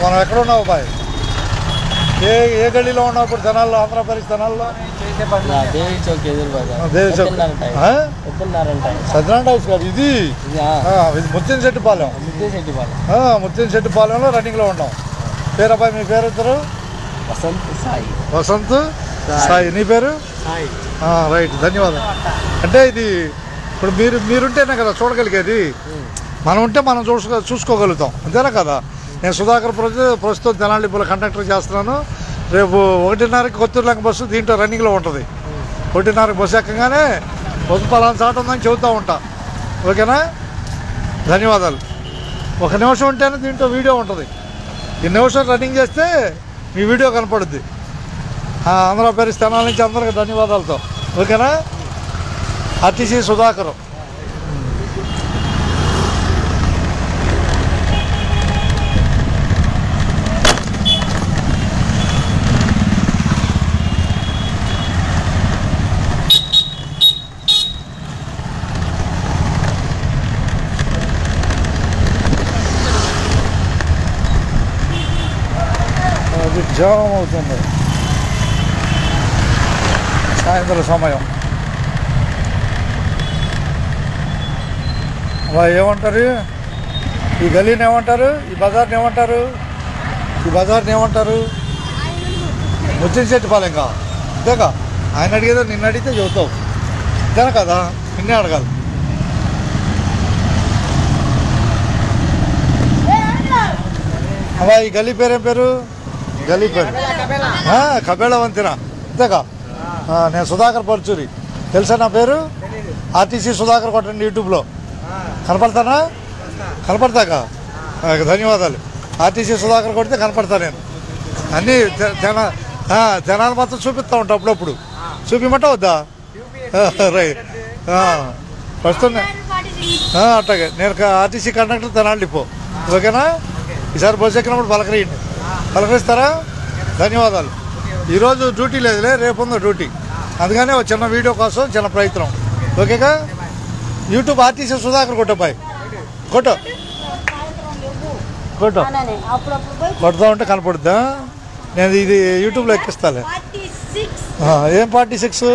మనం ఎక్కడ ఉన్నావు బాయ్? ఏ గల్లీలో ఉన్నావు ఇప్పుడు? తెనాల్లో, ఆంధ్రప్రదేశ్ తెనాల్లో? దేవి చౌక్ ఎదురు దేవి చౌక్ సత్యనారాయణ టైల్స్ కాదు ఇది, ముత్యంశెట్టిపాలెం. ముత్యంశెట్టిపాలెంలో రన్నింగ్లో ఉన్నాం. పేరు అబ్బాయి, మీ పేరు ఇద్దరు? వసంత్ సాయి. వసంత్ సాయి. నీ పేరు? రైట్, ధన్యవాదాలు. అంటే ఇది ఇప్పుడు మీరుంటేనే కదా చూడగలిగేది. మనం ఉంటే మనం చూసుకోగలుగుతాం, అంతేనా కదా? నేను సుధాకర్ ప్రస్తుతం తెనాలి డిపోలో కండక్టర్ చేస్తున్నాను. రేపు 1:30కి కొత్తూరులంక బస్సు దీంట్లో రన్నింగ్లో ఉంటుంది. 1:30కి బస్సు ఎక్కగానే బస్సు పలానా చాట ఉందని చెబుతూ ఉంటా. ఓకేనా? ధన్యవాదాలు. 1 నిమిషం ఉంటేనే దీంట్లో వీడియో ఉంటుంది. ఈ నిమిషం రన్నింగ్ చేస్తే మీ వీడియో కనపడుద్ది. ఆంధ్రప్రదేశ్ తెనాలి నుంచి అందరికీ ధన్యవాదాలతో. ఓకేనా? ఆర్టీసీ సుధాకర్. అది జామ్ అవుతుంది సాయంత్రం సమయం. ఏమంటారు ఈ గలీని? ఏమంటారు ఈ బజార్ని? ఏమంటారు ఈ బజార్ని? ఏమంటారు? ముత్యంశెట్టిపాలెంగా? అంతేగా? ఆయన అడిగేదో నిన్ను అడిగితే చెబుతావు, అంతేనా కదా? నిన్నే అడగాలి. అబ్బా, ఈ గల్లీ పేరేం పేరు? గల్లీ పేరు కబేళ వంతెన, అంతేగా? నేను సుధాకర్ పరుచూరి, తెలుసా నా పేరు? ఆర్టీసీ సుధాకర్ కొట్టండి యూట్యూబ్లో. కనపడతానా? కనపడతాకా? ధన్యవాదాలు. ఆర్టీసీ సుధాకర్ కొడితే కనపడతా. నేను అన్నీ జనాలు మాత్రం చూపిస్తూ ఉంటా అప్పుడప్పుడు. చూపిమంటా వద్దా? రైట్. ప్రస్తుతం అట్లాగే నేను ఆర్టీసీ కండక్టర్ తెనాలి డిపో. ఓకేనా? ఈసారి బస్సు ఎక్కినప్పుడు పలకరిస్తారా? ధన్యవాదాలు. ఈరోజు డ్యూటీ లేదులే, రేపు ఉందో డ్యూటీ, అందుకనే ఒక చిన్న వీడియో కోసం చిన్న ప్రయత్నం. ఓకేగా? యూట్యూబ్ ఆర్టీసీ సుధాకర్ కొట్టబాయ్, కొట్టు కొడతా ఉంటే కనపడుద్దా? నేను ఇది యూట్యూబ్లో ఎక్కిస్తాలే. ఏం 46?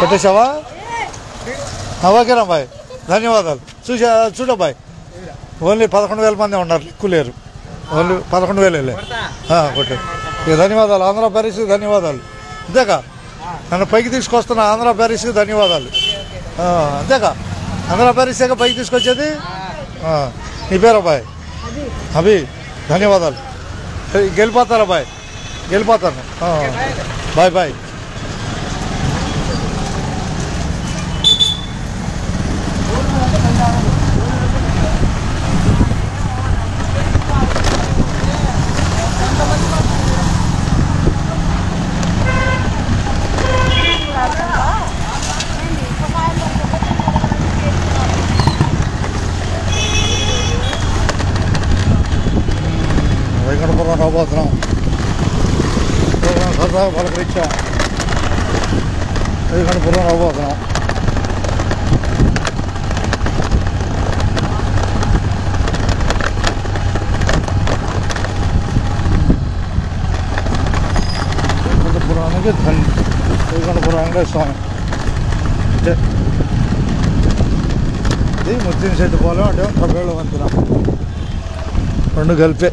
కొట్టేసావా? ఓకేనా బాయ్, ధన్యవాదాలు. చూడబాయ్, ఓన్లీ 11,000 మంది ఉన్నారు, ఎక్కువ లేరు. ఓన్లీ 11,000 కొట్టారు. ఇక ధన్యవాదాలు. ఆంధ్రప్రదేశ్కి ధన్యవాదాలు. అంతేకా? నన్ను పైకి తీసుకొస్తున్న ఆంధ్రప్రదేశ్కి ధన్యవాదాలు. అంతేకా? ఆంధ్రప్రదేశ్గా పైకి తీసుకొచ్చేది. నీ పేరు అబ్బాయి? అభి. ధన్యవాదాలు. గెలిపోతారా బాయ్? గెలిపోతాను. Bye bye. వెంకటపురం రాబోతున్నాం. సరదాగా పలకరించాం. వెంకటపురం రాబోతున్నాం. వెంకటపురానికి వెంకటపురానికి స్వామి. ఇది ముత్యంశెట్టిపాలెం, అంటే కబేళ వంతెన, రెండు కలిపే.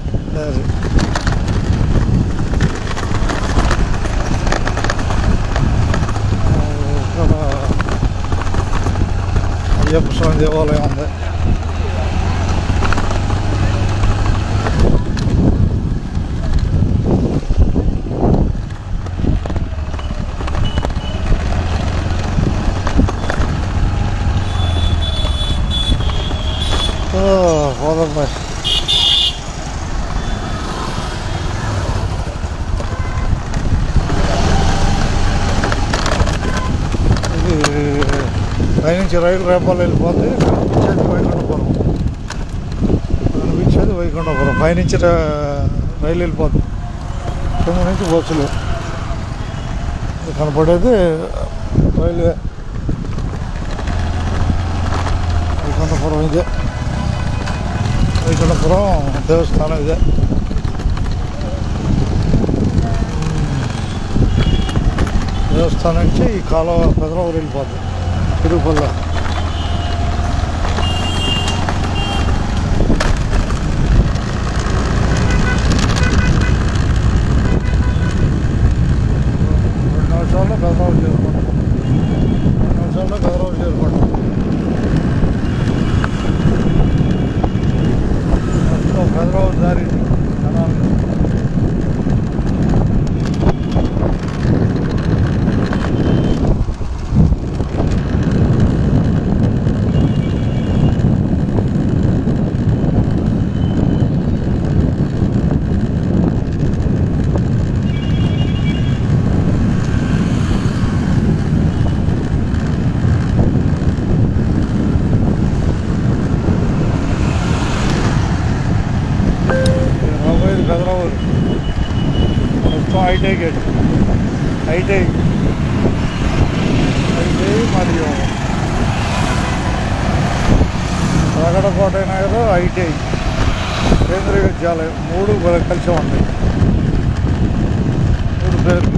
ఇక్కడ అయ్యప్ప స్వామి దేవాలయం ఉంది. పోదాం బాయ్. పైనుంచి రైలు రేపాలు వెళ్ళిపోతే కనిపించేది వైకుంఠపురం. కనిపించేది వైకుంఠపురం. పైనుంచి రైలు వెళ్ళిపోతుంది, కింద నుంచి బస్సులు. కనపడేది రైల్వే. వైకుంఠపురం వైకుంఠపురం ఇదే, వైకుంఠపురం దేవస్థానం ఇదే. దేవస్థానం నుంచి ఈ కాలువ పెదరావూరు వెళ్ళిపోద్ది తిరుపల్ల. నిమిషాల్లో పెదరావూరు చేరుకుంటాం, 2 నిమిషాల్లో పెదరావూరు చేరుకుంటాం. పెదరావూరు దారి జనాలు పెదరావూరు మొత్తం ఐటీ గేట్, ఐటీ మరియు రగడకోట నగర్, ఐటీ, కేంద్రీయ విద్యాలయం 3 కలిసి ఉంటాయి. 3 పేర్లు.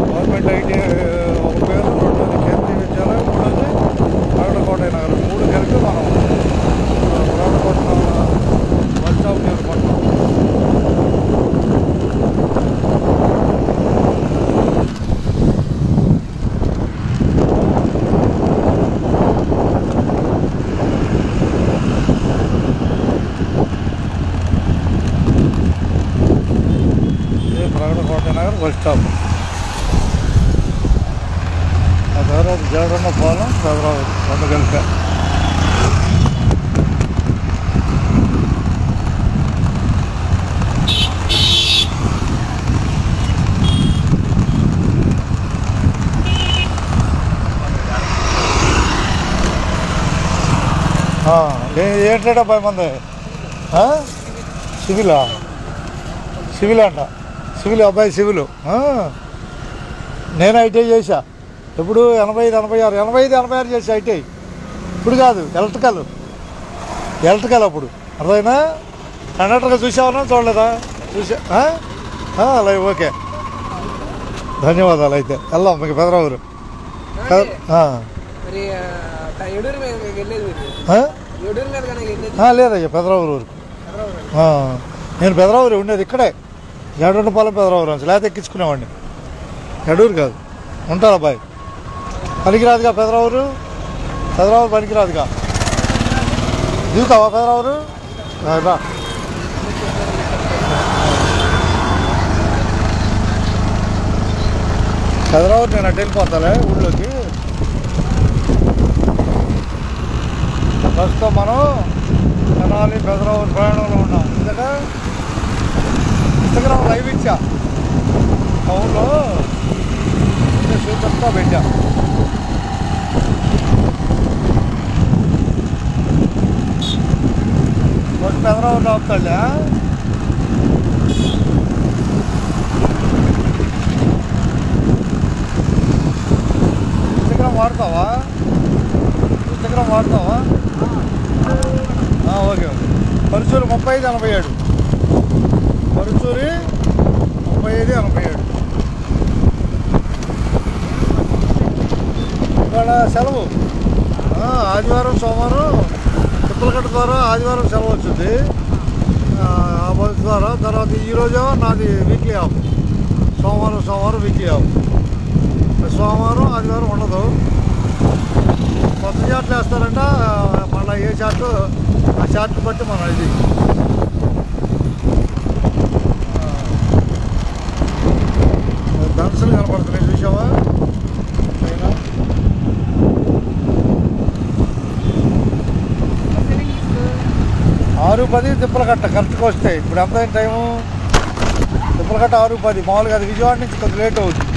గవర్నమెంట్ ఐటీ ఒక పేరు, రెండోది కేంద్రీయ విద్యాలయం, మూడోది రగడకోట నగర్. 3 కలిపి మనం రగడకోట బస్ స్టాప్ చేరుకుంటాం. Ragadakota Nagar bus stop. ఆ తర్వాత జగడన్న పాలెం, పెదరావూరు 2 కలిపా. ఏంటంటే 10 మంది సివిలా, సివిల్ అంట, సివిల్ అబ్బాయి సివిల్. నేను ఐటీఐ చేశా ఎప్పుడు 85, 86 చేసా ఐటీఐ. ఇప్పుడు కాదు, ఎలక్ట్రికల్ అప్పుడు. అర్థమైనా? కండక్టర్గా చూసావన్నా చూడలేదా? చూసా. అలా ఓకే, ధన్యవాదాలు. అయితే వెళ్దాం మీకు పెదరావూరు. లేదయ్యా పెదరావూరు ఊరికి. నేను పెదరావూరు ఉండేది ఇక్కడే, జగడన్నపాలెం పెదరావూరు నుంచి. లేకపోతే ఎక్కించుకునేవాడిని. ఎడూరు కాదు, ఉంటారు అబ్బాయి. పనికిరాదుగా పెదరావూరు, పెదరావూరు పనికిరాదుగా. దిగుతావా పెదరావూరు? రా. పెదరావూరు నేను అటు వెళ్ళిపోతాలే ఊళ్ళోకి. ప్రస్తుతం మనం తెనాలి పెదరావూరు ప్రయాణంలో ఉన్నాం. ఎందుకంటే ఇన్స్టాగ్రామ్ లైవ్ ఇచ్చా, టౌన్లో చూపిస్తా పెట్టా. పెదరావూరు ఆపుతాళ్ళా. ఇన్స్టాగ్రామ్ వాడతావా? ఓకే. పరుచూరు 3587, పరుచూరి 3587. ఇవాళ సెలవు, ఆదివారం సోమవారం తిప్పలకట్ట ద్వారా ఆదివారం సెలవు వచ్చింది ఆ బస్ ద్వారా. తర్వాత ఈరోజు నాది వీక్లీ ఆఫ్, సోమవారం వీక్లీ ఆఫ్. సోమవారం ఆదివారం ఉండదు. కొత్త చార్ట్లు వేస్తారంట, మళ్ళీ ఏ చార్టు ఆ చార్ట్ బట్టి మనం ఇది. ధనుసులు కనపడుతున్నాయి చూసావా? 6:10 తిప్పలకట్ట కరెక్ట్గా వస్తాయి. ఇప్పుడు ఎంత టైము? తిప్పలకట్ట 6:10. మామూలుగా అది విజయవాడ నుంచి కొంచెం లేట్ అవుతుంది.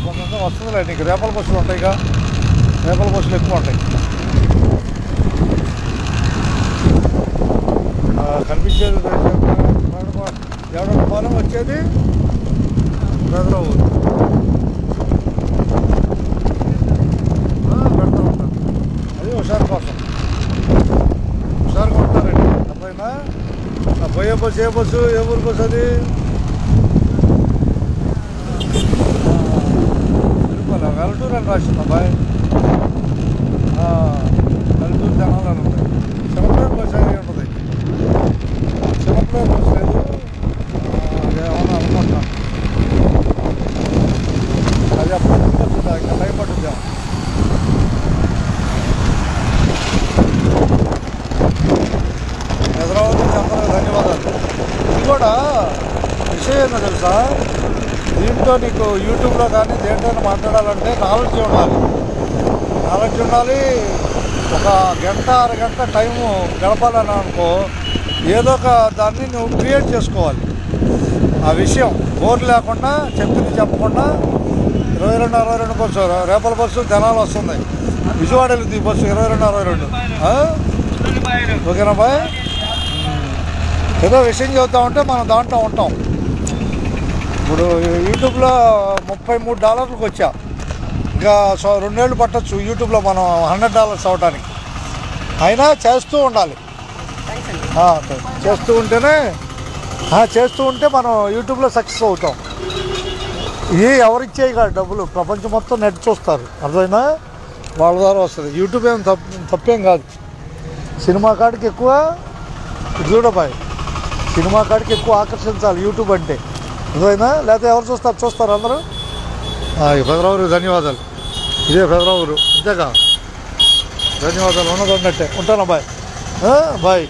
కొంచెం వస్తుందిలే నీకు. రేపల బస్సులు ఉంటాయిగా, రేపల బస్సులు ఎక్కువ ఉంటాయి. కనిపించేది జగడన్నపాలెం, వచ్చేది పెదరావూరు. బస్సు ఏ బస్సు ఏ ఊరు బస్సు అది వెల్లటూరు అని రాసింది అబ్బాయి వెల్లటూరు జనాలు అని ఉంది చిన్నపిల్లల బస్సు అది ఉంటుంది చిన్నపిల్లల బస్సు లేదు అదేమన్నా అనుకుంటా అది అప్పుడు పడుతుందా ఇంకా టైం పట్టుద్దాం హైదరాబాద్ నుంచి అందరూ ధన్యవాదాలు ఇది కూడా విషయం ఏందో తెలుసా దీంట్లో నీకు యూట్యూబ్లో కానీ దేంట్లో మాట్లాడాలంటే నాలెడ్జ్ ఉండాలి ఒక గంట అరగంట టైము గడపాలని అనుకో ఏదో ఒక దాన్ని నువ్వు క్రియేట్ చేసుకోవాలి ఆ విషయం బోర్ లేకుండా చెప్పింది చెప్పకుండా 22 బస్సు రేపల బస్సు జనాలు వస్తుంది విజయవాడ వెళ్తుంది బస్సు 22 ఓకేనా బాయ్ ఏదో విషయం చెబుతా ఉంటే మనం దాంట్లో ఉంటాం ఇప్పుడు యూట్యూబ్లో $33 వచ్చా ఇంకా 2 ఏళ్ళు పట్టచ్చు యూట్యూబ్లో మనం $100 అవ్వటానికి అయినా చేస్తూ ఉండాలి చేస్తూ ఉంటే మనం యూట్యూబ్లో సక్సెస్ అవుతాం ఇది ఎవరిచ్చేయి కాదు డబ్బులు ప్రపంచం మొత్తం నెట్ చూస్తారు అర్థమైనా వాళ్ళ ద్వారా వస్తుంది యూట్యూబ్ ఏం తప్పేం కాదు సినిమా కాడికి ఎక్కువ చూడబాయ్ సినిమా కాడికి ఎక్కువ ఆకర్షించాలి యూట్యూబ్ అంటే అర్థమైనా లేకపోతే ఎవరు చూస్తారు అందరూ ఫెదరావురు ధన్యవాదాలు ఇదే ఫెదరావురు అంతేగా ధన్యవాదాలు ఉన్నదన్నట్టే ఉంటాను బాయ్ బాయ్